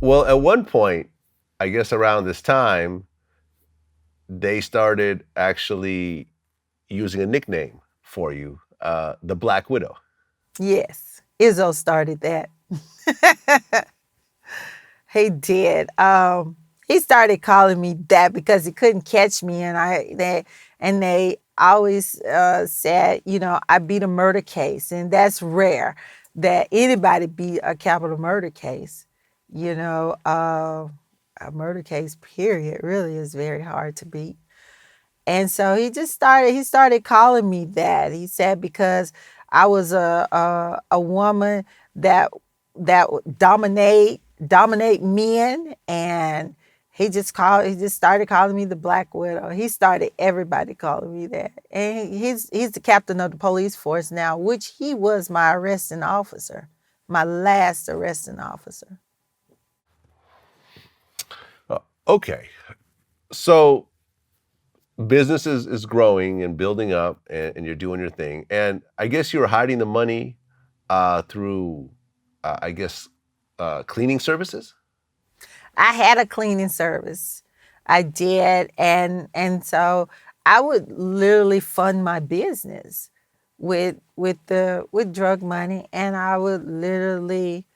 Well, at one point, I guess around this time, they started actually using a nickname for you, the Black Widow. Yes, Izzo started that. He did. He started calling me that because he couldn't catch me, and they always said, I beat a murder case, and that's rare that anybody beat a capital murder case. You know, a murder case, period, really is very hard to beat. And so he started calling me that. He said because I was a woman that would dominate men, and he just started calling me the Black Widow. He started everybody calling me that. And he's the captain of the police force now, which he was my arresting officer, my last arresting officer. Okay, so business is growing and building up, and you're doing your thing. And I guess you were hiding the money through, I guess, cleaning services. I had a cleaning service. I did, and so I would literally fund my business with drug money, and I would literally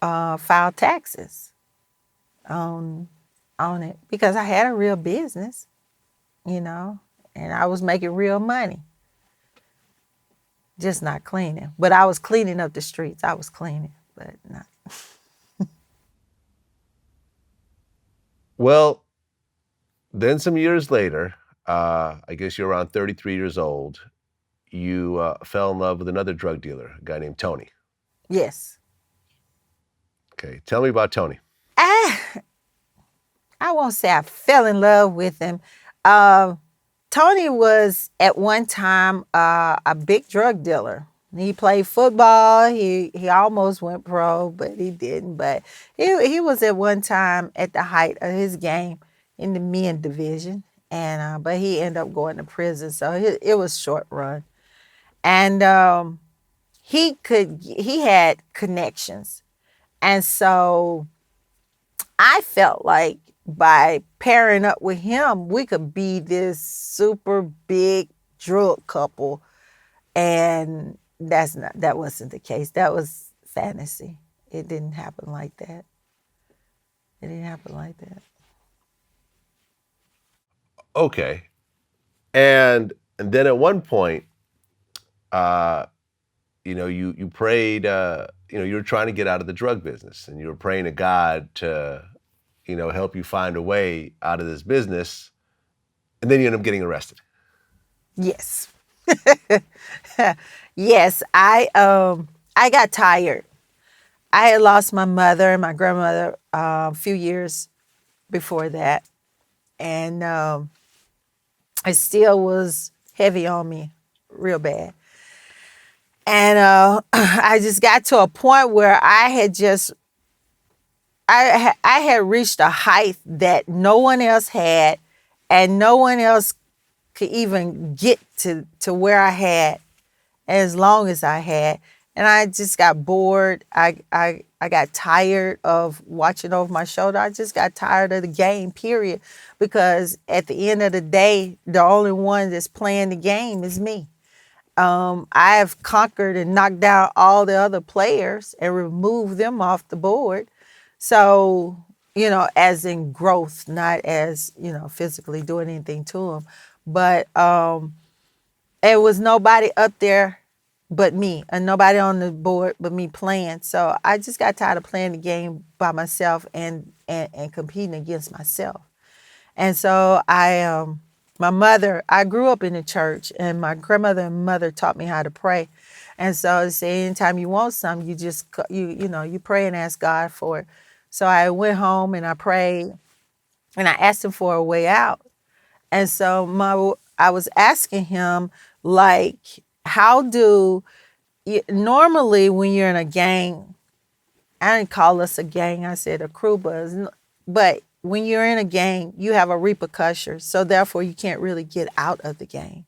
file taxes on on it because I had a real business, you know, and I was making real money, just not cleaning. But I was cleaning up the streets. I was cleaning, but not. Well, then some years later, I guess you're around 33 years old. You fell in love with another drug dealer, a guy named Tony. Yes. Okay, tell me about Tony. I I won't say I fell in love with him. Uh, Tony was at one time a big drug dealer. He played football. He almost went pro, but he didn't. But he was at one time at the height of his game in the men division, and but he ended up going to prison, so it was short run. And he had connections, and so I felt like by pairing up with him, we could be this super big drug couple. And that wasn't the case. That was fantasy. It didn't happen like that. It didn't happen like that. Okay, and then at one point, uh, you prayed. You were trying to get out of the drug business, and you were praying to God to, help you find a way out of this business. And then you end up getting arrested. Yes. Yes, I got tired. I had lost my mother and my grandmother a few years before that, and it still was heavy on me, real bad. And I just got to a point where I had reached a height that no one else had, and no one else could even get to where I had as long as I had. And I just got bored. I got tired of watching over my shoulder. I just got tired of the game, period. Because at the end of the day, the only one that's playing the game is me. I have conquered and knocked down all the other players and removed them off the board. So, as in growth, not as, physically doing anything to them. But it was nobody up there but me, and nobody on the board but me playing. So I just got tired of playing the game by myself and competing against myself. And so I grew up in the church, and my grandmother and mother taught me how to pray. And so they say anytime you want something, you just, you pray and ask God for it. So I went home and I prayed and I asked him for a way out. And so I was asking him, like, how do normally when you're in a gang, I didn't call us a gang, I said a crew buzz. But when you're in a gang, you have a repercussion. So therefore, you can't really get out of the gang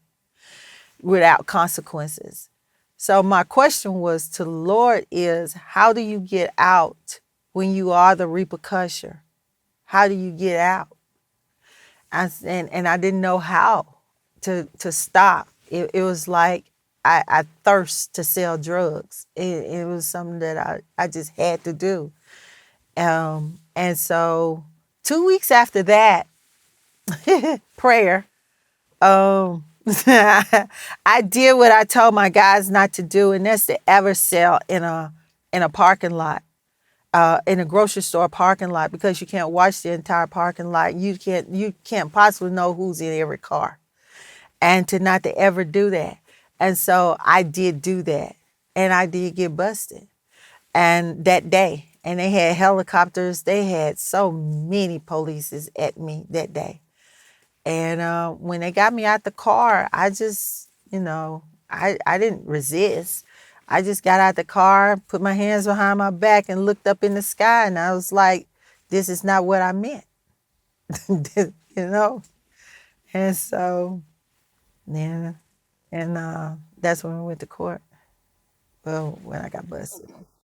without consequences. So my question was to the Lord is, how do you get out when you are the repercussion? How do you get out? And I didn't know how to stop. It was like I thirst to sell drugs. It was something that I just had to do. And so 2 weeks after that, prayer, um, I did what I told my guys not to do, and that's to ever sell in a parking lot, in a grocery store parking lot, because you can't watch the entire parking lot. You can't possibly know who's in every car, and to not to ever do that. And so I did do that, and I did get busted. And that day, and they had helicopters. They had so many polices at me that day. And when they got me out the car, I just, I didn't resist. I just got out the car, put my hands behind my back, and looked up in the sky. And I was like, this is not what I meant, you know? And so, yeah. And that's when we went to court. Well, when I got busted.